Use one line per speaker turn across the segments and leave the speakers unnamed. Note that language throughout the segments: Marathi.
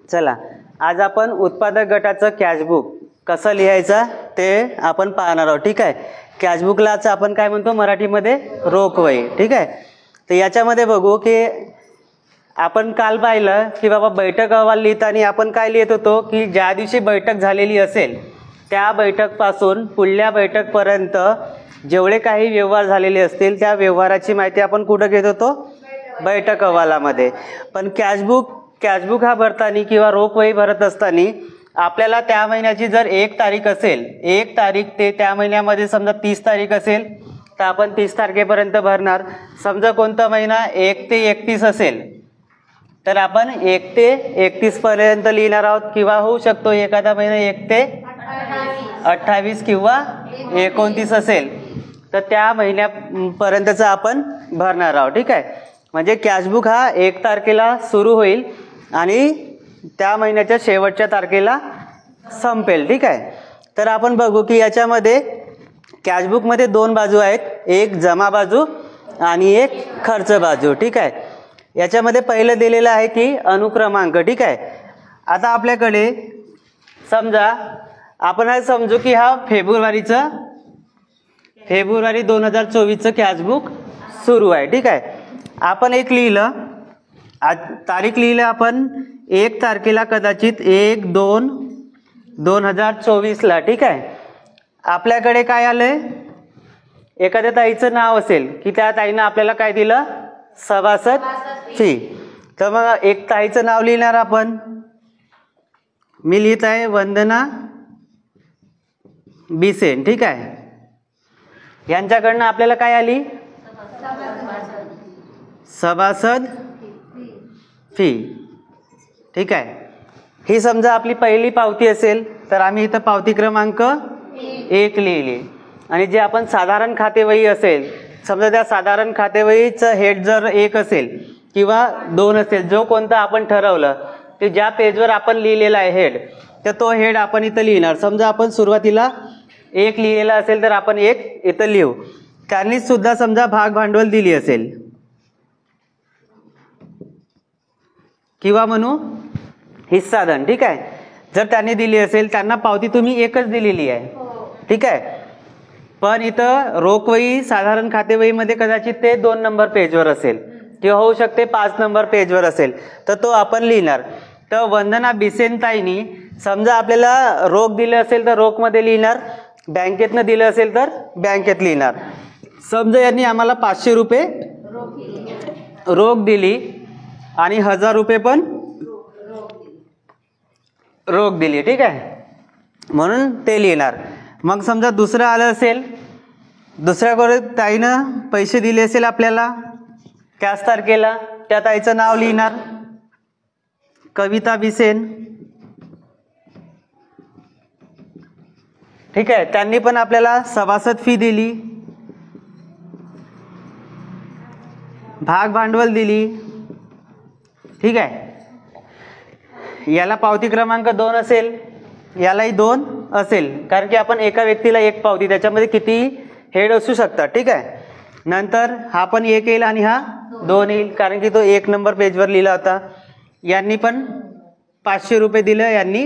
चला, आज आपण उत्पादक गटाचं कॅशबुक कसं लिहायचं ते आपण पाहणार आहोत. ठीक आहे. कॅशबुकलाच आपण काय म्हणतो मराठीमध्ये, रोखवही. ठीक आहे. तर याच्यामध्ये बघू की आपण काल पाहिलं की बाबा बैठक अहवाल लिहिताना आपण काय लिहित होतो की ज्या दिवशी बैठक झालेली असेल त्या बैठकपासून पुढल्या बैठकपर्यंत जेवढे काही व्यवहार झालेले असतील त्या व्यवहाराची माहिती आपण कुठं घेत होतो, बैठक अहवालामध्ये. पण कॅशबुक हा भरताना किंवा रोखवही भरत असताना आपल्याला त्या महिन्याची जर 1 तारीख असेल, 1 तारीख ते त्या महिन्यामध्ये समजा 30 तारीख असेल तर आपण 30 तारखेपर्यंत भरणार. समजा कोणता महिना 1 ते 31 असेल तर आपण 1 ते 31 पर्यंत लिहिणार आहोत, किंवा होऊ शकतो एखादा महिना 1 ते 28 किंवा 29 असेल तर त्या महिन्यापर्यंतचं आपण भरणार आहोत. ठीक आहे. म्हणजे कॅशबुक हा 1 तारखेला सुरू होईल आणि त्या महिन्याच्या शेवटच्या तारखेला संपेल. ठीक आहे. तर आपण बघू की याच्यामध्ये कॅशबुकमध्ये 2 बाजू आहेत, एक जमा बाजू आणि एक खर्च बाजू. ठीक आहे. याच्यामध्ये पहिलं दिलेलं आहे की अनुक्रमांक. ठीक आहे. आता आपल्याकडे समजा आपण हे समजू की हा फेब्रुवारी 2024चं कॅशबुक सुरू आहे. ठीक आहे. आपण एक लिहिलं, आज तारीख लिहिलं आपण 1 तारखेला, कदाचित 1/2/2024ला. ठीक आहे. आपल्याकडे काय आलंय, एखाद्या ताईचं नाव असेल की त्या ताईनं आपल्याला काय दिलं, सभासद फी. तर मग एक ताईचं नाव लिहिणार आपण. मी लिहित आहे वंदना बिसेन. ठीक आहे. यांच्याकडनं आपल्याला काय आली, सभासद फी. ठीक आहे. ही समजा आपली पहिली पावती असेल तर आम्ही इथं पावती क्रमांक 1 लिहिली. आणि जे आपण साधारण खातेवही असेल, समजा त्या साधारण खातेवहीचं हेड जर 1 असेल किंवा 2 असेल, जो कोणता आपण ठरवलं ते ज्या पेजवर आपण लिहिलेला आहे हेड, तर तो हेड आपण इथं लिहिणार. समजा आपण सुरुवातीला 1 लिहिलेला असेल तर आपण 1 इथं लिहू. त्यांनी सुद्धा समजा भाग भांडवल दिली असेल किंवा म्हणू हिस्साधन. ठीक आहे. जर त्यांनी दिली असेल, त्यांना पावती तुम्ही 1च दिलेली आहे. ठीक आहे. पण इथं रोखवही साधारण खातेवहीमध्ये कदाचित ते 2 नंबर पेजवर असेल किंवा होऊ शकते 5 नंबर पेजवर असेल, तर तो आपण लिहिणार. तर वंदना बिसेन ताईनी समजा आपल्याला रोख दिलं असेल तर रोखमध्ये लिहिणार, बँकेतनं दिलं असेल तर बँकेत लिहिणार. समजा यांनी आम्हाला 500 रुपये रोख दिली आणि 1000 रुपये पण रोख दिली. ठीक आहे. म्हणून ते लिहिणार. मग समजा दुसरं आलं असेल, दुसऱ्याकडे ताईनं पैसे दिले असेल आपल्याला त्याच तारखेला, त्या ताईचं नाव लिहिणार, कविता बिसेन. ठीक आहे. त्यांनी पण आपल्याला सभासद फी दिली, भाग भांडवल दिली. ठीक आहे. याला पावती क्रमांक 2 असेल, यालाही 2 असेल, कारण की आपण एका व्यक्तीला 1 पावती, त्याच्यामध्ये किती हेड असू शकतात. ठीक आहे. नंतर हा पण 1 येईल आणि हा 2 येईल, कारण की तो 1 नंबर पेजवर लिहिला होता. यांनी पण 500 रुपये दिलं, यांनी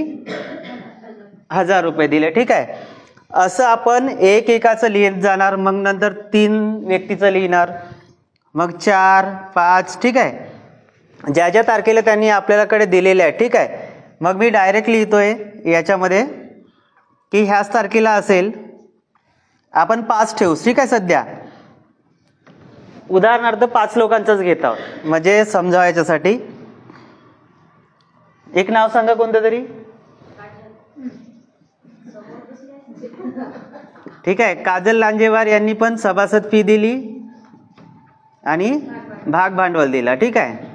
1000 रुपये दिले. ठीक आहे. असं आपण एकाचं लिहित जाणार. मग नंतर 3 व्यक्तीचं लिहिणार, मग 4, 5. ठीक आहे. ज्या ज्या तारखेला त्यांनी आपल्याकडे दिलेले आहे. ठीक आहे. मग मी डायरेक्ट लिहितोय याच्यामध्ये की ह्याच तारखेला असेल, आपण 5 ठेवू. ठीक आहे. सध्या उदाहरणार्थ 5 लोकांचंच घेत आहोत म्हणजे समजावायच्यासाठी. एक नाव सांगा कोणतं तरी. ठीक आहे. काजल लांजेवार यांनी पण सभासद फी दिली आणि भाग भांडवल दिला. ठीक आहे.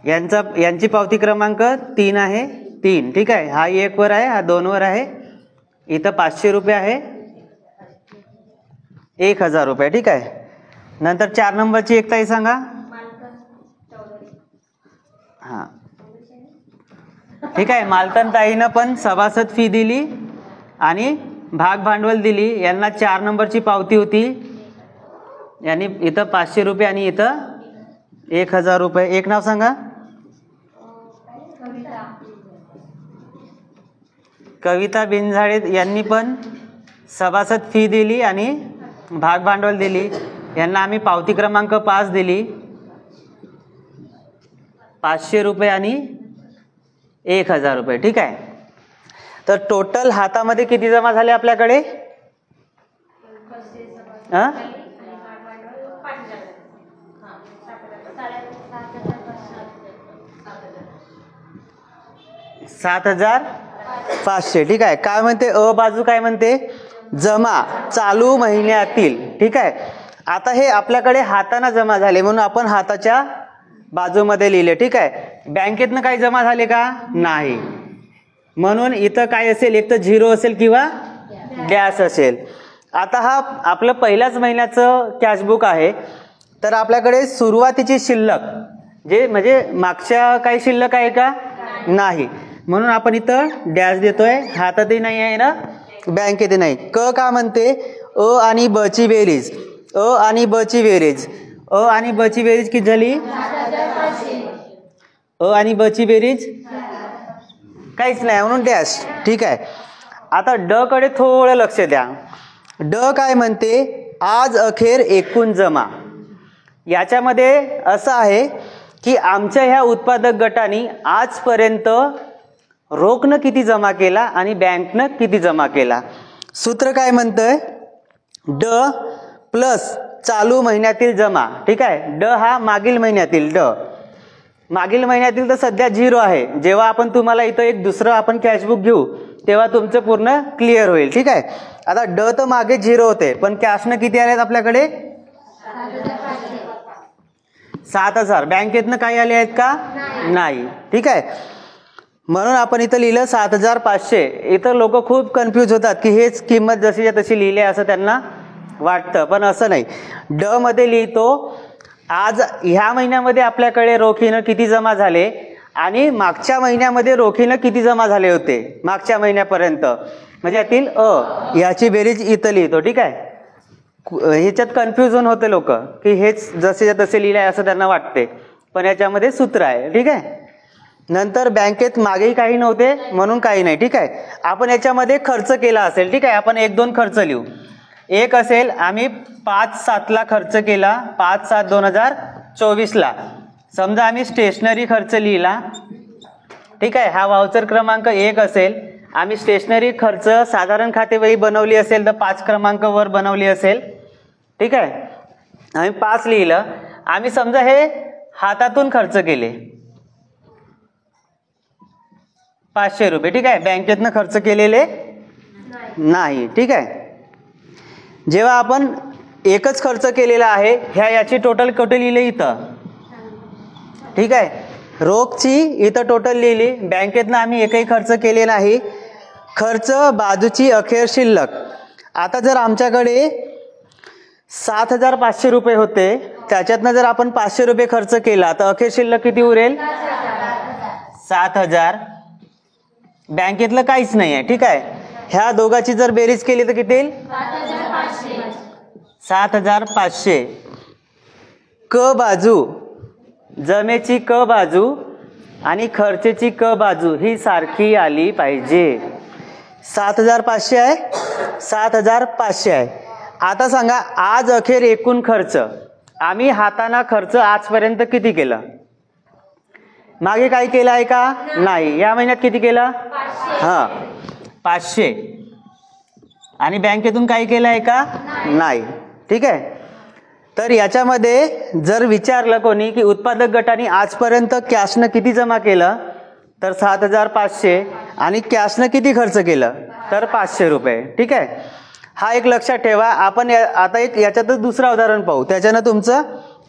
यांची पावती क्रमांक 3 आहे, 3. ठीक आहे. हा 1 वर आहे, हा 2 वर आहे. इथं 500 रुपये आहे, 1000 रुपये. ठीक आहे. नंतर 4 नंबरची एक ताई सांगा. हां. ठीक आहे. मालतन ताईनं पण सभासद फी दिली आणि भाग भांडवल दिली. यांना 4 नंबरची पावती होती, यांनी इथं 500 रुपये आणि इथं 1000 रुपये. एक नाव सांगा. कविता बिनझाडे यांनी पण सभासद फी दिली आणि भाग भांडवल दिली. यांना आम्ही पावती क्रमांक 5 दिली, 500 रुपये आणि 1000 रुपये. ठीक आहे. तर टोटल हातामध्ये किती जमा झाले आपल्याकडे? 7,500. ठीक आहे. काय म्हणते अ बाजू? काय म्हणते? जमा चालू महिन्यातील. ठीक आहे. आता हे आपल्याकडे हाताने जमा झाले म्हणून आपण हाताच्या बाजूमध्ये लिहिले. ठीक आहे. बँकेतनं काही जमा झाले का? नाही. म्हणून इथं काय असेल? एक तर 0 असेल किंवा डॅश असेल. आता हा आपलं पहिल्याच महिन्याचं कॅशबुक आहे. तर आपल्याकडे सुरुवातीची शिल्लक जे म्हणजे मागच्या काही शिल्लक आहे का? नाही. म्हणून आपण इथं डॅश देतोय. हातातही नाही आहे ना, बँकेतही नाही. क का म्हणते? अ आणि ब ची बेरीज. अ आणि ब ची बेरीज. अ आणि ब ची बेरीज किती झाली? अ आणि ब ची बेरीज काहीच नाही म्हणून डॅश. ठीक आहे. आता ड कडे थोडं लक्ष द्या. ड काय म्हणते? आज अखेर एकूण जमा. याच्यामध्ये असं आहे की आमच्या ह्या उत्पादक गटाने आजपर्यंत रोखनं किती जमा केला आणि बँकनं किती जमा केला. सूत्र काय म्हणतंय? ड प्लस चालू महिन्यातील जमा. ठीक आहे. ड हा मागील महिन्यातील. ड मागील महिन्यातील तर सध्या 0 आहे. जेव्हा आपण तुम्हाला इथं एक दुसरं आपण कॅशबुक घेऊ तेव्हा तुमचं पूर्ण क्लिअर होईल. ठीक आहे. आता ड तर मागे 0 होते पण कॅशनं किती आले आहेत आपल्याकडे? 7,000. बँकेतनं काही आले आहेत का? नाही. ठीक आहे. म्हणून आपण इथं लिहिलं 7,500. इथं लोक खूप कन्फ्यूज होतात की हेच किंमत जशीच्या तशी लिहिली असं त्यांना वाटतं, पण असं नाही. ड मध्ये लिहितो आज ह्या महिन्यामध्ये आपल्याकडे रोखीनं किती जमा झाले आणि मागच्या महिन्यामध्ये रोखीनं किती जमा झाले होते मागच्या महिन्यापर्यंत, म्हणजे यातील अ याची बेरीज इथं लिहितो. ठीक आहे. ह्याच्यात कन्फ्युजन होते लोक की हेच जसे तसे लिहिले असं त्यांना वाटते, पण याच्यामध्ये सूत्र आहे. ठीक आहे. नंतर बँकेत मागेही काही नव्हते म्हणून काही नाही. ठीक आहे. आपण याच्यामध्ये खर्च केला असेल. ठीक आहे. आपण 1-2 खर्च लिहू. एक असेल आम्ही 5/7 खर्च केला, 5/7/2024. समजा आम्ही स्टेशनरी खर्च लिहिला. ठीक आहे. हा वाउचर क्रमांक 1 असेल. आम्ही स्टेशनरी खर्च साधारण खातेवही बनवली असेल तर 5 क्रमांक वर बनवली असेल. ठीक आहे. आम्ही 5 लिहिलं. आम्ही समजा हे हातातून खर्च केले 500 रुपये. ठीक आहे. बँकेतनं खर्च केलेले नाही. ठीक आहे. जेव्हा आपण एकच खर्च केलेला आहे याची टोटल कुठे लिहिली? इथं. ठीक आहे. रोखची इथं टोटल लिहिली. बँकेतनं आम्ही एकही खर्च केले नाही. खर्च बाजूची अखेर शिल्लक. आता जर आमच्याकडे 7,500 रुपये होते त्याच्यातनं जर आपण 500 रुपये खर्च केला तर अखेर शिल्लक किती उरेल? 7,000. बँकेतलं काहीच नाही आहे. ठीक आहे. ह्या दोघाची जर बेरीज केली तर किती येईल? 7,500. क बाजू जमेची क बाजू आणि खर्चची क बाजू ही सारखी आली पाहिजे. 7,500 आहे, 7,500 आहे. आता सांगा आज अखेर एकूण खर्च. आम्ही हाताना खर्च आजपर्यंत किती केलं? मागे काही केलं आहे का? नाही. या महिन्यात किती केलं? 500. आणि बँकेतून काही केलं आहे का? नाही. ठीक आहे. तर याच्यामध्ये जर विचारलं कोणी की उत्पादक गटाने आजपर्यंत कॅशनं किती जमा केलं तर 7,500 आणि कॅशनं किती खर्च केलं तर 500 रुपये. ठीक आहे. हा एक लक्षात ठेवा. आपण आता एक याच्यातच दुसरं उदाहरण पाहू, त्याच्यानं तुमचं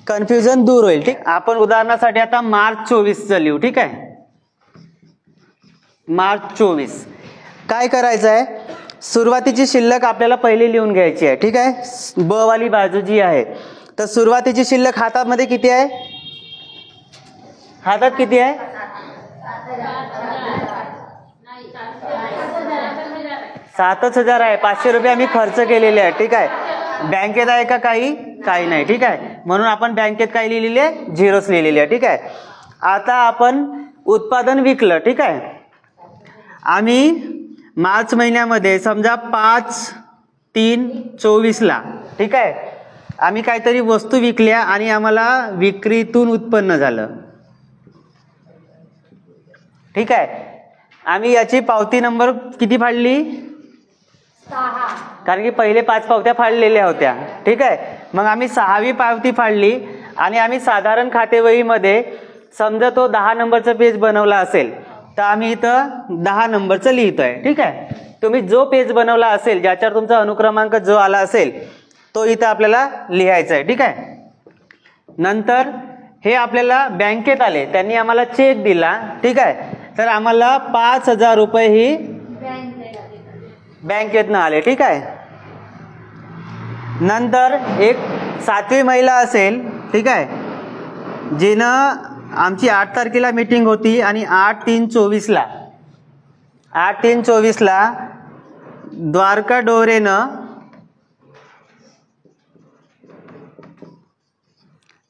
कन्फ्युजन दूर होईल. ठीक. आपण उदाहरणासाठी आता मार्च 24चं लिहू. ठीक आहे. मार्च 24 काय करायचं आहे? सुरुवातीची शिल्लक आपल्याला पहिले लिहून घ्यायची आहे. ठीक आहे. ब वाली बाजू जी आहे तर सुरुवातीची शिल्लक हातामध्ये किती आहे? हातात किती आहे? 7,000 आहे. 500 रुपये आम्ही खर्च केलेले आहे. ठीक आहे. बँकेत आहे का काही? काही नाही. ठीक आहे. म्हणून आपण बँकेत काय लिहिलेली आहे? 0 लिहिलेली आहे. ठीक आहे. आता आपण उत्पादन विकलं. ठीक आहे. आम्ही मार्च महिन्यामध्ये समजा 5/3/24ला, ठीक आहे, आम्ही काहीतरी वस्तू विकल्या आणि आम्हाला विक्रीतून उत्पन्न झालं, ठीक आहे. आम्ही याची पावती नंबर किती फाडली?
6.
कारण की पहिले 5 पावत्या फाडलेल्या होत्या, ठीक आहे. मग आम्ही 6वी पावती फाडली आणि आम्ही साधारण खातेवहीमध्ये समजा तो 10 नंबरचा पेज बनवला असेल तर आम्ही इथं 10 नंबरचं लिहितोय, ठीक आहे. तुम्ही जो पेज बनवला असेल, ज्याच्यावर तुमचा अनुक्रमांक जो आला असेल तो इथं आपल्याला लिहायचा आहे, ठीक आहे. नंतर हे आपल्याला बँकेत आले, त्यांनी आम्हाला चेक दिला, ठीक आहे. तर आम्हाला 5,000 रुपये ही बँकेतनं आले, ठीक आहे. नंतर एक 7वी महिला असेल, ठीक आहे, जिनं आमची 8 तारखेला मीटिंग होती आणि 8/3/24ला द्वारका डोरेनं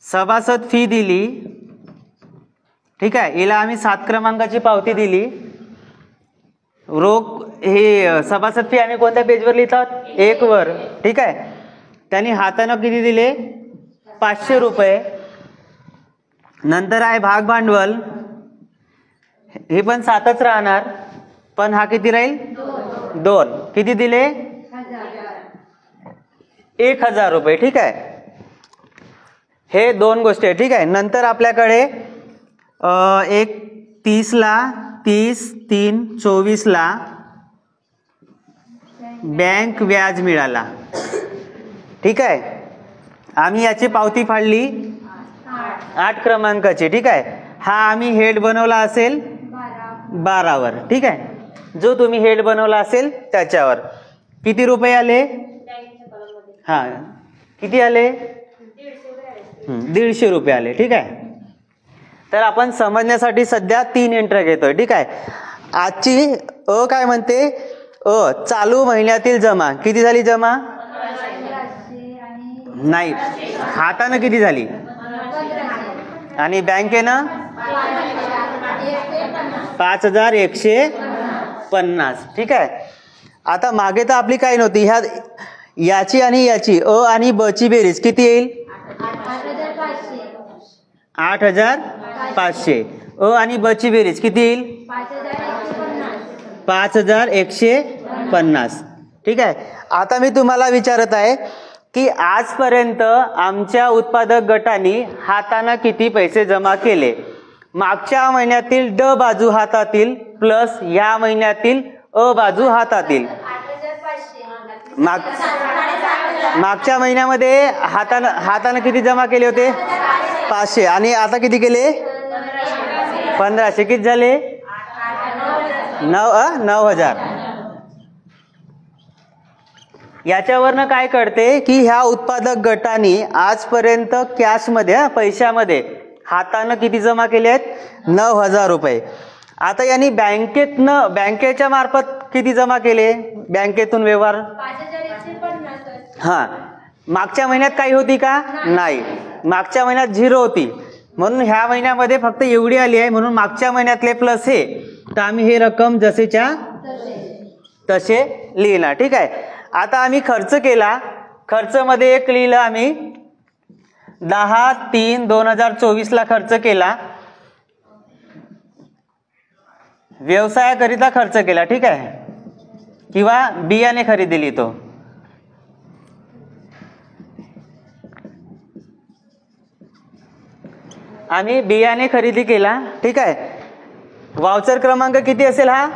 सभासद फी दिली, ठीक आहे. हिला आम्ही 7 क्रमांकाची पावती दिली. रोख हे सभासद फी आम्ही कोणत्या पेजवर लिहितात? 1 वर, ठीक आहे. त्यांनी हातानं किती दिले? 500 रुपये. नंतर आहे भाग भांडवल, हे पण 7च राहणार, पण हा किती राहील? 2. किती दिले? 1,000 रुपये, ठीक आहे. हे 2 गोष्टी आहे, ठीक आहे. नंतर आपल्याकडे एक 30ला 30/3/24ला बँक व्याज मिळाला, ठीक आहे. आम्ही याची पावती फाडली 8 क्रमांकाची, ठीक आहे. हा आम्ही हेड बनवला असेल 12 वर, ठीक आहे. जो तुम्ही हेड बनवला असेल त्याच्यावर किती रुपये आले? हा, किती आले? 150 रुपये आले, ठीक आहे. तर आपण समजण्यासाठी सध्या 3 एंट्री घेतोय, ठीक आहे. आजची काय म्हणते? चालू महिन्यातील जमा किती झाली? जमा नाही, हातानं किती झाली? आणि बँकेनं 5,150, ठीक आहे. आता मागे तर आपली काही नव्हती, याची आणि याची आणि ब ची बेरीज किती येईल? 8,500. आणि ब ची बेरीज किती येईल? 5,150, ठीक आहे. आता मी तुम्हाला विचारत आहे की आजपर्यंत आमच्या उत्पादक गटाने हाताने किती पैसे जमा केले? मागच्या महिन्यातील ड बाजू हातातील प्लस या महिन्यातील अ बाजू हातातील. मागच्या महिन्यामध्ये हाताने किती जमा केले होते? 500. आणि आता किती केले? 1500. किती झाले? 9,000. याच्यावरनं काय कळते की ह्या उत्पादक गटाने आजपर्यंत कॅशमध्ये, पैशामध्ये हाताने किती जमा केले आहेत? 9,000 रुपये. आता यांनी बँकेच्या मार्फत किती जमा केले? बँकेतून व्यवहार 5,150. हा, मागच्या महिन्यात काही होती का? नाही, मागच्या महिन्यात 0 होती, म्हणून ह्या महिन्यामध्ये फक्त एवढी आली आहे, म्हणून मागच्या महिन्यातले प्लस हे, तर आम्ही हे रक्कम जसेच्या तसे लिहिला, ठीक आहे. आता आम्ही खर्च केला, खर्च मध्ये एक लिहिलं आम्ही 10/3/2024 खर्च केला, व्यवसायाकरिता खर्च केला, ठीक आहे, किंवा बियाणे खरेदीली तो. आम्ही बियाणे खरेदी केला, ठीक आहे. वाउचर क्रमांक किती असेल? हा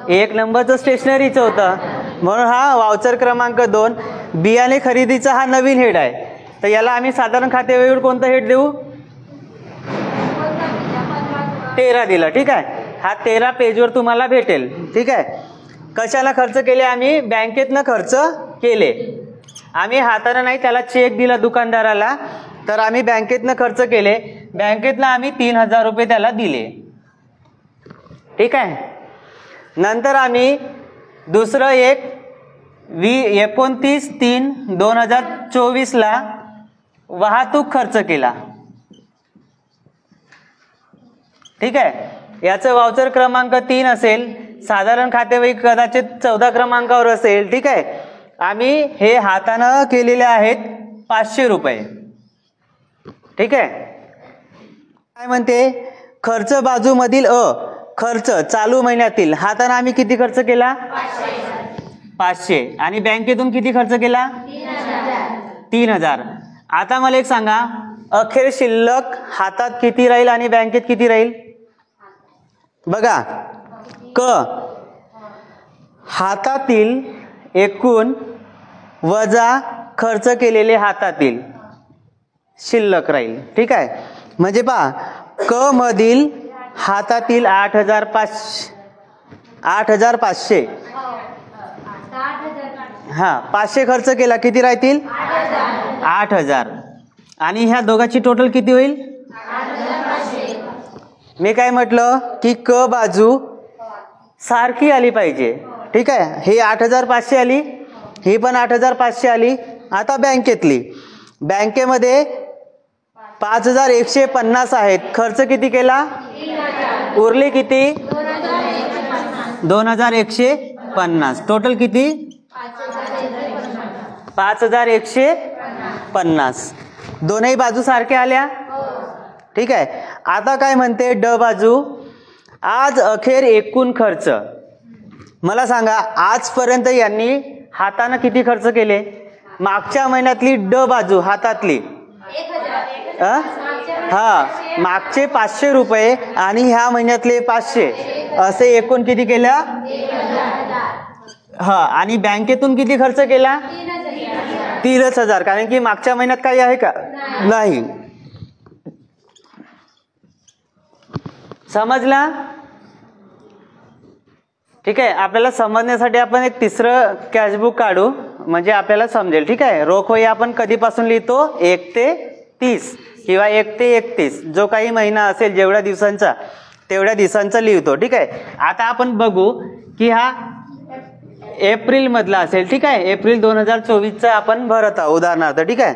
1 नंबरचं स्टेशनरीचं होतं, म्हणून हा वाउचर क्रमांक 2. बियाणे खरेदीचा हा नवीन हेड आहे, तर याला आम्ही साधारण खातेवहीवर कोणतं हेड देऊ? 13 दिलं, ठीक आहे. हा 13 पेजवर तुम्हाला भेटेल, ठीक आहे. कशाला खर्च केले? आम्ही बँकेतनं खर्च केले. आम्ही हाताने नाही, त्याला चेक दिला दुकानदाराला, तर आम्ही बँकेतनं खर्च केले. बँकेतनं आम्ही 3,000 रुपये त्याला दिले, ठीक आहे. नंतर आम्ही दुसरं एक 29/3/2024 वाहतूक खर्च केला, ठीक आहे. याचं वाउचर क्रमांक 3 असेल साधारण खातेवही कदाचित 14 क्रमांकावर असेल, ठीक आहे. आम्ही हे हातानं केलेले आहेत 500 रुपये, ठीक आहे. काय म्हणते, खर्च बाजूमधील खर्च चालू महिन्यातील हातानं आम्ही किती खर्च केला, 500. आणि बँकेतून किती खर्च केला, 3000. आता मला एक सांगा, अखेर शिल्लक हातात किती राहील आणि बँकेत किती राहील. बघा, हातातील एकूण वजा खर्च केलेले हातातील शिल्लक राहील, ठीक आहे. म्हणजे पहा, क मधील हातातील 8500 हा 500 खर्च केला, किती राहतील 8000. आणि ह्या दोघांची टोटल किती होईल. मी काय म्हटलं की क बाजू सारखी आली पाहिजे, ठीक आहे. ही 8500 आली, ही पण 8500 आली. आता बँकेतली, बँकेमध्ये 5150 आहेत, खर्च किती केला, उरली किती 2150. टोटल किती 5150. दोनही बाजू सारख्या आल्या, ठीक आहे. आता काय म्हणते ड बाजू, आज अखेर एकूण खर्च. मला सांगा, आजपर्यंत यांनी हातानं किती खर्च केले. मागच्या महिन्यातली ड बाजू हातातली मागचे 500 रुपये आणि ह्या महिन्यातले 500, असे एकूण किती केल्या. आणि बँकेतून किती खर्च केला, 3000. कारण की मागच्या महिन्यात काही आहे का, नाही. समजला, ठीक आहे. आपल्याला समजण्यासाठी आपण एक तिसरं कॅशबुक काढू, म्हणजे आपल्याला समजेल, ठीक आहे. रोख वही आपण कधीपासून लिहितो, 1 ते 30 किंवा 1 ते 31, जो काही महिना असेल जेवढ्या दिवसांचा तेवढ्या दिवसांचा लिहितो, ठीक आहे. आता आपण बघू की हा एप्रिल मधला असेल, ठीक आहे. एप्रिल 2024चा आपण भरत आहोत उदाहरणार्थ, ठीक आहे.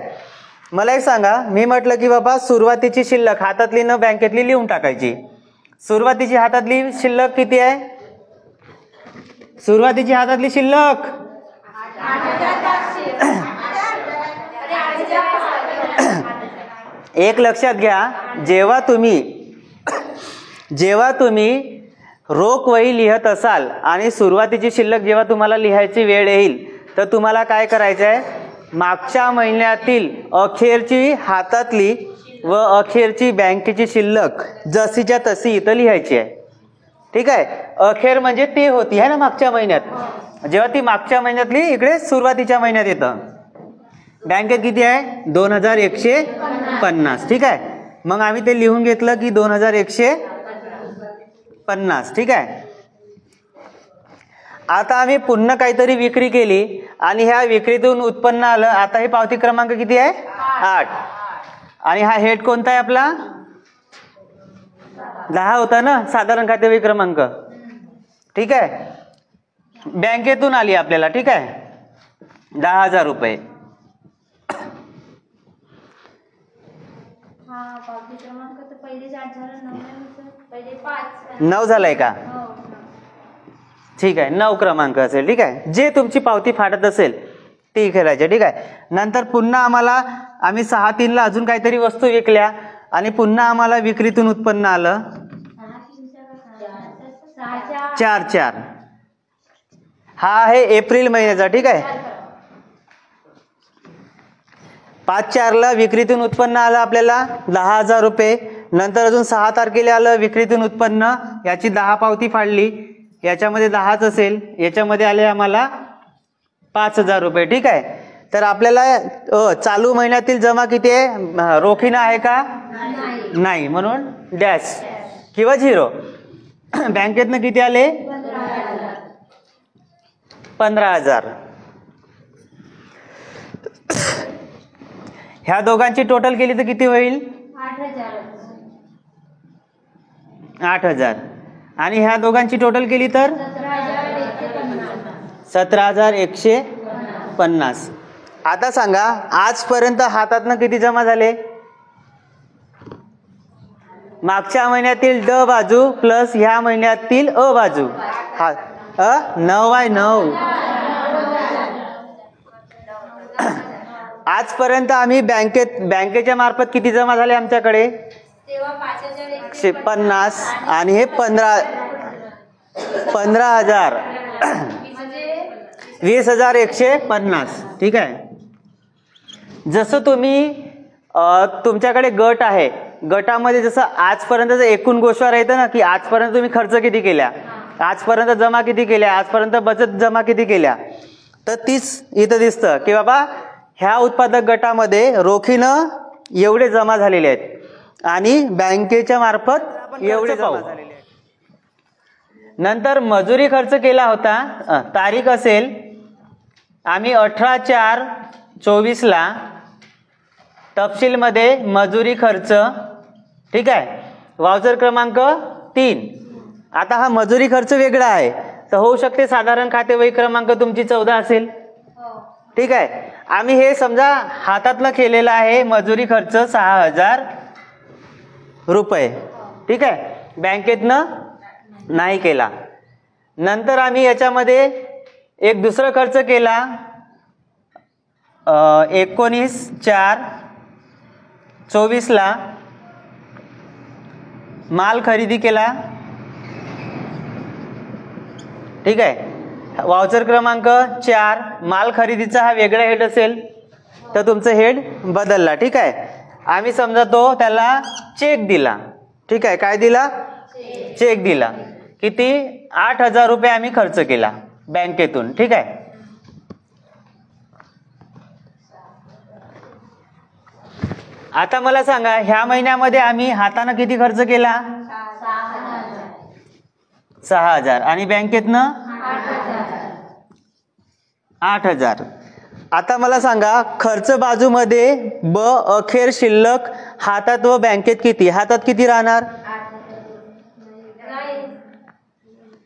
मला एक सांगा, मी म्हटलं की बाबा सुरुवातीची शिल्लक हातातली न बँकेतली लिहून टाकायची. सुरुवातीची हातातली शिल्लक किती आहे, सुरुवातीची हातातली शिल्लक 1 लक्षात घ्या, जेव्हा तुम्ही रोख वही लिहत असाल आणि सुरुवातीची शिल्लक जेव्हा तुम्हाला लिहायची वेळ येईल, तर तुम्हाला काय करायचं आहे, मागच्या महिन्यातील अखेरची हातातली व अखेरची बँकेची शिल्लक जशीच्या तशी इथं लिहायची आहे, ठीक आहे. अखेर म्हणजे ते होती आहे ना मागच्या महिन्यात, जेव्हा ती मागच्या महिन्यातली इकडे सुरुवातीच्या महिन्यात येतं. बँकेत किती आहे 2150, ठीक आहे. मग आम्ही ते लिहून घेतलं की 2150, ठीक आहे. आता आम्ही पुन्हा काहीतरी विक्री केली आणि ह्या विक्रीतून उत्पन्न आलं. आता हे पावती क्रमांक किती आहे 8. आणि हा हेड कोणता आहे आपला 10 होता ना, साधारण खातेवही क्रमांक, ठीक आहे. बँकेतून आली आपल्याला, ठीक आहे, 10,000 रुपये.
पावती क्रमांक तर पहिले 8 झालं, 5
9 झालाय का, ठीक आहे. 9 क्रमांक असेल, ठीक आहे. जे तुमची पावती फाटत असेल ती खेळायची, ठीक आहे. नंतर पुन्हा आम्ही 6/3ला अजून काहीतरी वस्तू विकल्या आणि पुन्हा आम्हाला विक्रीतून उत्पन्न आलं 4/4. हा आहे एप्रिल महिन्याचा, ठीक आहे. 5/4ला विक्रीतून उत्पन्न आलं आपल्याला 10,000 रुपये. नंतर अजून 6 तारखेला आलं विक्रीतून उत्पन्न, याची 10 पावती फाडली, याच्यामध्ये 10च असेल, याच्यामध्ये आले आम्हाला 5,000 रुपये, ठीक आहे. तर आपल्याला चालू महिन्यातील जमा किती आहे, रोखीनं आहे का नाही, म्हणून डॅश किंवा 0. बँकेतनं किती आले 15,000. ह्या दोघांची टोटल केली तर किती होईल 8,000. आणि ह्या दोघांची टोटल केली तर 17,150. आता सांगा, आजपर्यंत हातातनं किती जमा झाले, मागच्या महिन्यातील ड बाजू प्लस ह्या महिन्यातील अ बाजू हा 9/9. आजपर्यंत आम्ही बँकेच्या मार्फत किती जमा झाले आमच्याकडे?
तेव्हा 5,150
आणि हे 15,000
म्हणजे
20,150. ठीक आहे. जसं तुम्ही तुमच्याकडे गट आहे, गटामध्ये जसं आजपर्यंतचं एकूण गोष्वार येतं ना, की आजपर्यंत तुम्ही खर्च किती केल्या, आजपर्यंत जमा किती केल्या, आजपर्यंत बचत जमा किती केल्या, तर तीच इथं दिसतं की बाबा ह्या उत्पादक गटामध्ये रोखीनं एवढे जमा झालेले आहेत आणि बँकेच्या मार्फत एवढे जमा झालेले आहेत. नंतर मजुरी खर्च केला होता. तारीख असेल आम्ही 18/4/24 तपशीलमध्ये मजुरी खर्च. ठीक आहे. वाउचर क्रमांक 3. आता हा मजुरी खर्च वेगळा आहे, तर होऊ शकते साधारण खातेवही क्रमांक तुमची 14 असेल. ठीक आहे. आम्ही हे समजा हातातलं केलेलं आहे मजुरी खर्च 6,000 रुपये. ठीक आहे. बँकेतनं नाही केला. नंतर आम्ही याच्यामध्ये एक दुसरा खर्च केला 19/4/24 माल खरेदी केला. ठीक आहे. वाउचर क्रमांक 4. माल खरेदीचा हा वेगळा हेड असेल तर तुमचं हेड बदलला. ठीक आहे. आम्ही समजा तो त्याला चेक दिला. ठीक आहे. काय दिला? चेक दिला. किती? 8,000 रुपये आम्ही खर्च केला बँकेतून. ठीक आहे. आता मला सांगा ह्या महिन्यामध्ये आम्ही हातानं किती खर्च केला? 6,000 आणि बँकेतनं 8,000. आता मला सांगा खर्च बाजूमध्ये अखेर शिल्लक हातात व बँकेत किती? हातात किती राहणार?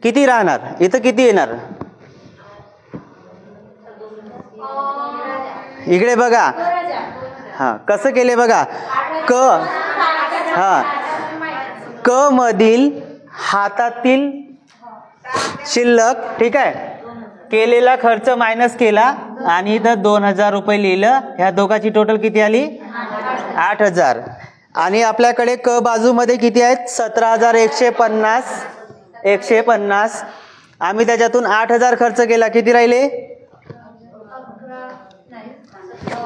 किती राहणार? इथं किती येणार? इकडे बघा. हा कसं केले बघा. क मधील हातातील शिल्लक. ठीक आहे. केलेला खर्च मायनस केला आणि इथं 2,000 रुपये लिहिलं. ह्या दोघांची टोटल किती आली? 8,000. आणि आपल्याकडे क बाजूमध्ये किती आहेत? 17,150. आम्ही त्याच्यातून 8,000 खर्च केला. किती राहिले?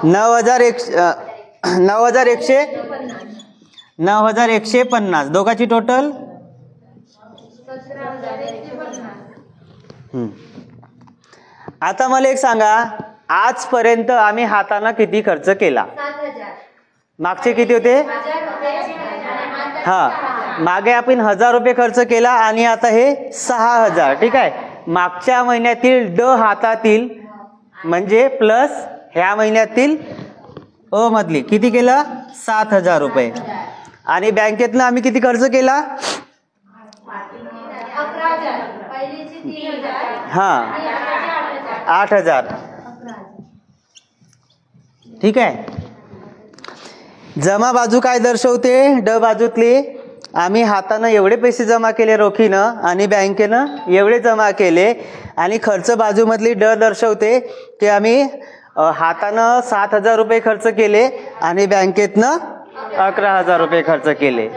9,150. दोघांची टोटल आता मला एक सांगा आजपर्यंत आम्ही हाताने किती खर्च केला?
7,000.
मागचे किती होते? हा मागे आपण 1,000 रुपये खर्च केला आणि आता हे 6,000. ठीक आहे. मागच्या महिन्यातील ड हातातील म्हणजे प्लस ह्या महिन्यातील अ मधली किती केलं? 7,000 रुपये. आणि बँकेतनं आम्ही किती खर्च केला?
11,000. पहिलीची 3,000.
हा 8,000. ठीक आहे. जमा बाजू काय दर्शवते? ड बाजूतली आम्ही हातानं एवढे पैसे जमा केले रोखीनं आणि बँकेनं एवढे जमा केले. आणि खर्च बाजूमधली ड दर्शवते की आम्ही हातानं 7,000 रुपये खर्च केले आणि बँकेतनं 11,000 रुपये खर्च केले.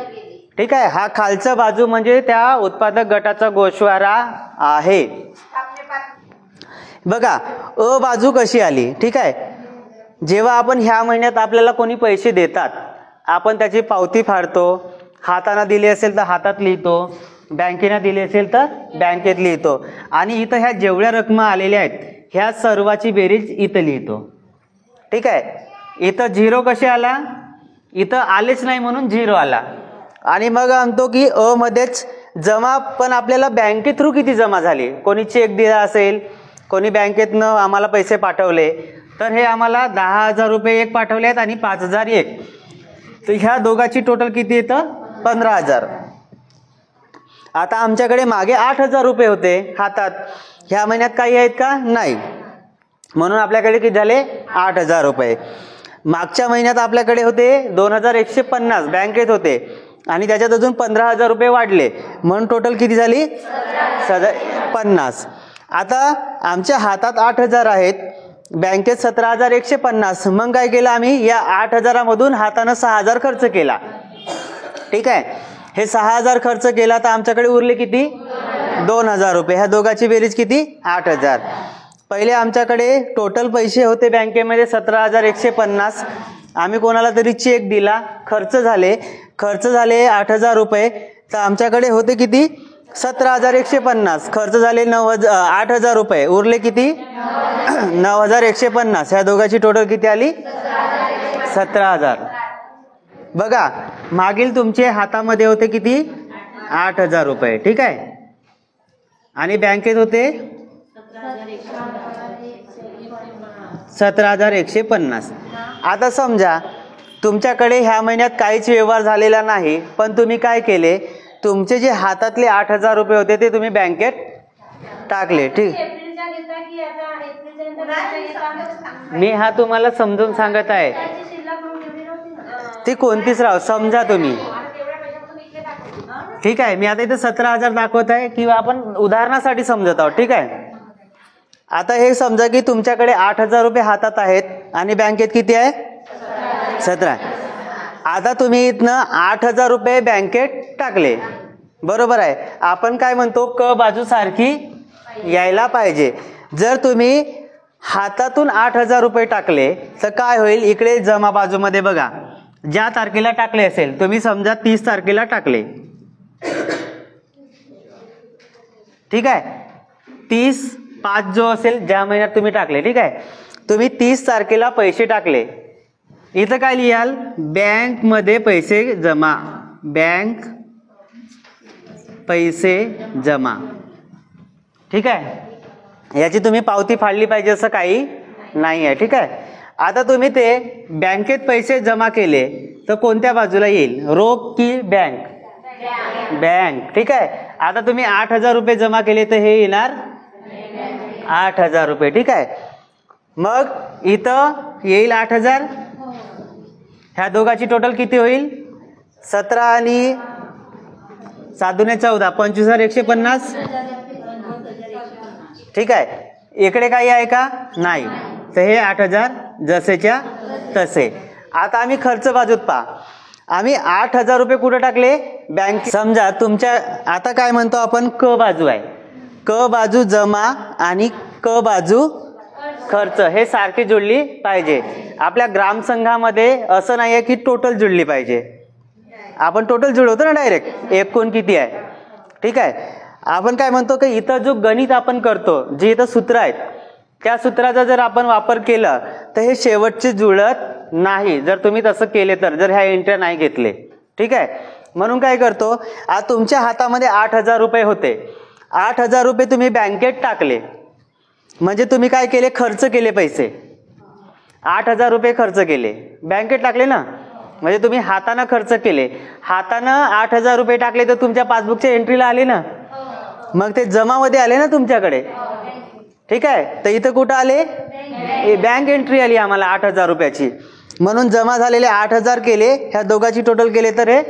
ठीक आहे. हा खालचा बाजू म्हणजे त्या उत्पादक गटाचा गोषवारा आहे. बघा अ बाजू कशी आली? ठीक आहे. जेव्हा आपण ह्या महिन्यात आपल्याला कोणी पैसे देतात आपण त्याची पावती फाडतो. हाताने दिली असेल तर हातात लिहितो, बँकेने दिली असेल तर बँकेत लिहितो. आणि इथं ह्या जेवढ्या रकमा आलेल्या आहेत ह्या सर्वाची बेरीज इथं लिहितो. ठीक आहे. इथं 0 कसे आला? इथं आलेच नाही म्हणून 0 आला. आणि मग म्हणतो की अ मध्येच जमा पण आपल्याला बँके थ्रू किती जमा झाली? कोणी चेक दिला असेल, कोणी बँकेतनं आम्हाला पैसे पाठवले तर हे आम्हाला 10,000 रुपये एक पाठवले आहेत आणि 5,000 एक. तर ह्या दोघांची टोटल किती येतं? 15,000. आता आमच्याकडे मागे 8,000 रुपये होते हातात. ह्या महिन्यात काही आहेत का? नाही. म्हणून आपल्याकडे किती झाले? 8,000 रुपये. मागच्या महिन्यात आपल्याकडे होते 2,150 बँकेत होते आणि त्याच्यात अजून 15,000 रुपये वाढले म्हणून टोटल किती झाली? 50. आता आमच्या हातात 8,000 आहेत, बँकेत 17,150. मग काय केलं आम्ही, या 8,000मधून हातानं 6,000 खर्च केला. ठीक आहे, हे 6,000 खर्च केला तर आमच्याकडे उरले किती, 2,000 रुपये. ह्या दोघाची बेरीज किती, 8,000. पहिले आमच्याकडे टोटल पैसे होते बँकेमध्ये 17,150. आम्ही कोणाला तरी चेक दिला, खर्च झाले 8,000 रुपये. तर आमच्याकडे होते किती, 17,150. खर्च झाले 8,000 रुपये, उरले किती 9,150. ह्या दोघाची टोटल किती आली, 17,000. बघा, मागील तुमचे हातामध्ये होते किती, 8,000 रुपये. ठीक आहे, आणि बँकेत होते 17,150. आता समजा तुमच्याकडे ह्या महिन्यात काहीच व्यवहार झालेला नाही, पण तुम्ही काय केले, तुमचे जे हातातले 8,000 रुपये होते ते तुम्ही बँकेत टाकले. ठीक,
एप्रिलच्या घेता की आता एप्रिलच्या नंतर
मी हा तुम्हाला समजून सांगत आहे.
त्याची शिल्लक म्हणून एवढी नव्हती ना.
ती कोणतीच राव, समजा तुम्ही. ठीक आहे, मी आता इथे 17,000 दाखवत आहे किंवा आपण उदाहरणासाठी समजत आहोत. ठीक आहे, आता हे समजा की तुमच्याकडे 8,000 रुपये हातात आहेत आणि बँकेत किती आहे, 17. आता तुम्ही इथनं 8,000 रुपये बँकेत टाकले, बरोबर आहे. आपण काय म्हणतो, क बाजू सारखी यायला पाहिजे. जर तुम्ही हातातून 8,000 रुपये टाकले तर काय होईल, इकडे जमा बाजूमध्ये बघा, ज्या तारखेला टाकले असेल, तुम्ही समजा 30 तारखेला टाकले. ठीक आहे, 30/5 जो असेल, ज्या महिन्यात तुम्ही टाकले. ठीक आहे, तुम्ही 30 तारखेला पैसे टाकले. इथं काय लिहाल, बँक मध्ये पैसे जमा, बँक पैसे जमा. ठीक आहे, याची तुम्ही पावती फाडली पाहिजे असं काही नाही आहे. ठीक आहे, आता तुम्ही ते बँकेत पैसे जमा केले तर कोणत्या बाजूला येईल, रोख की बँक, बँक. ठीक आहे, आता तुम्ही 8,000 रुपये जमा केले तर हे येणार 8,000 रुपये. ठीक आहे, मग इथं येईल 8,000. ह्या दोघाची टोटल किती होईल, 17 आणि 7 × 14, 25,150. ठीक आहे, इकडे काही आहे का, नाही. तर हे 8,000 जसेच्या तसे. आता आम्ही खर्च बाजूत पहा, आम्ही 8,000 रुपये कुठे टाकले, बँक. समजा तुमच्या आता काय म्हणतो आपण, क बाजू आहे, क बाजू जमा आणि क बाजू खर्च, हे सारखी जुळली पाहिजे. आपल्या ग्रामसंघामध्ये असं नाही आहे की टोटल जुळली पाहिजे, आपण टोटल जुळवतो ना डायरेक्ट, एकूण किती आहे. ठीक आहे, आपण काय म्हणतो की इथं जो गणित आपण करतो, जे इथं सूत्र आहेत, त्या सूत्राचा जर आपण वापर केला तर हे शेवटचे जुळत नाही, जर तुम्ही तसं केले तर, जर ह्या एंट्र्या नाही घेतले. ठीक आहे, म्हणून काय करतो, आज तुमच्या हातामध्ये 8,000 रुपये होते, 8,000 रुपये तुम्ही बँकेत टाकले, म्हणजे तुम्ही काय केले, खर्च केले पैसे. 8,000 रुपये खर्च केले, बँकेत टाकले ना, म्हणजे तुम्ही हाताने खर्च केले. हाताने 8,000 रुपये टाकले तर तुमच्या पासबुकच्या एंट्रीला आले ना, मग ते जमामध्ये आले ना तुमच्याकडे. ठीक आहे, तर इथं कुठं आले, बँक एंट्री आली आम्हाला 8,000 रुपयाची. म्हणून जमा झालेले 8,000 केले, ह्या दोघाची टोटल केले तर हे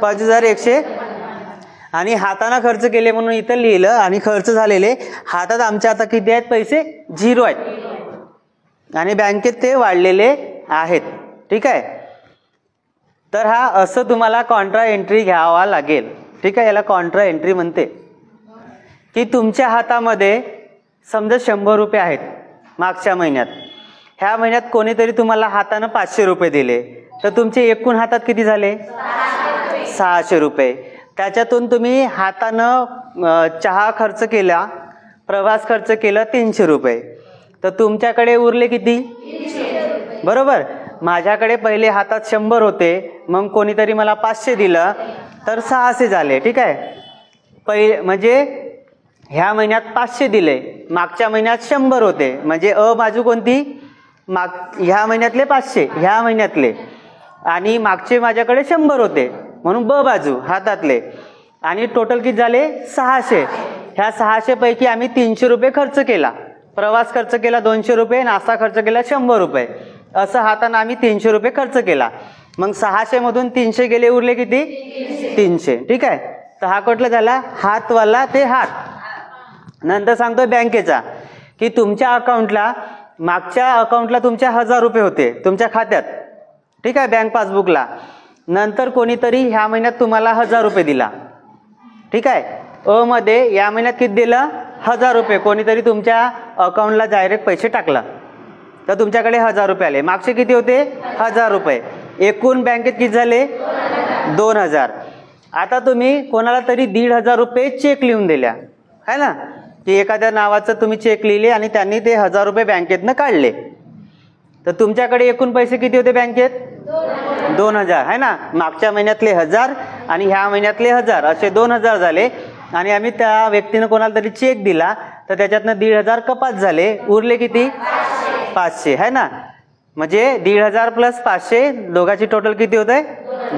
5,100. आणि हाताने खर्च केले म्हणून इथं लिहिलं, आणि खर्च झालेले हातात आमच्या आता किती आहेत पैसे, 0 आहेत, आणि बँकेत ते वाढलेले आहेत. ठीक आहे, तर हा असं तुम्हाला कॉन्ट्रा एंट्री घ्यावा लागेल. ठीक आहे, याला कॉन्ट्रा एंट्री म्हणते. की तुमच्या हातामध्ये समजा 100 रुपये आहेत मागच्या महिन्यात, ह्या महिन्यात कोणीतरी तुम्हाला हाताने 500 रुपये दिले, तर तुमचे एकूण हातात किती झाले, 600 रुपये. त्याच्यातून तुम्ही हातानं चहा खर्च केला, प्रवास खर्च केला 300 रुपये, तर तुमच्याकडे उरले किती, बरोबर. माझ्याकडे पहिले हातात 100 होते, मग कोणीतरी मला 500 दिलं तर 600 झाले. ठीक आहे, पहिले म्हणजे ह्या महिन्यात 500 दिले, मागच्या महिन्यात 100 होते, म्हणजे अ बाजू कोणती, ह्या महिन्यातले 500 ह्या महिन्यातले, आणि मागचे माझ्याकडे 100 होते म्हणून ब बाजू हातातले, आणि टोटल किती झाले 600. ह्या 600 पैकी आम्ही 300 रुपये खर्च केला, प्रवास खर्च केला 200 रुपये, नाश्ता खर्च केला 100 रुपये, असं हाताने आम्ही 300 रुपये खर्च केला. मग 600 मधून 300 गेले, उरले किती 300. ठीक आहे, तर हा कुठला झाला, हातवाला ते हात, नंतर सांगतो बँकेचा, की तुमच्या अकाउंटला, मागच्या अकाउंटला तुमच्या 1000 रुपये होते तुमच्या खात्यात, ठीक आहे, बँक पासबुकला. नंतर कोणीतरी ह्या महिन्यात तुम्हाला 1000 रुपये दिला, ठीक आहे. अ मध्ये या महिन्यात किती दिलं? 1000 रुपये. कोणीतरी तुमच्या अकाउंटला डायरेक्ट पैसे टाकला, तर तुमच्याकडे 1000 रुपये आले. मागचे किती होते? 1000 रुपये. एकूण बँकेत किती झाले? 2000. आता तुम्ही कोणाला तरी 1500 रुपये चेक लिहून दिल्या, है ना, की एखाद्या नावाचं तुम्ही चेक लिहिले आणि त्यांनी ते 1000 रुपये बँकेतनं काढले, तर तुमच्याकडे एकूण पैसे किती होते बँकेत? 2000, है ना. मागच्या महिन्यातले 1000 आणि ह्या महिन्यातले 1000 असे 2000 झाले. आणि आम्ही त्या व्यक्तीनं कोणाला तरी चेक दिला, तर त्याच्यातनं 1500 कपात झाले, उरले किती? 500, है ना. म्हणजे 1500 प्लस 500 दोघांची टोटल किती होत आहे?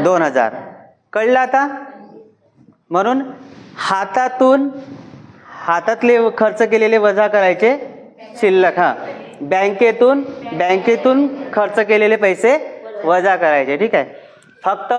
2000. कळलं आता? म्हणून हातातले खर्च केलेले वजा करायचे शिल्लक. हां, बँकेतून खर्च केलेले पैसे वजा करायचे, ठीक आहे. फक्त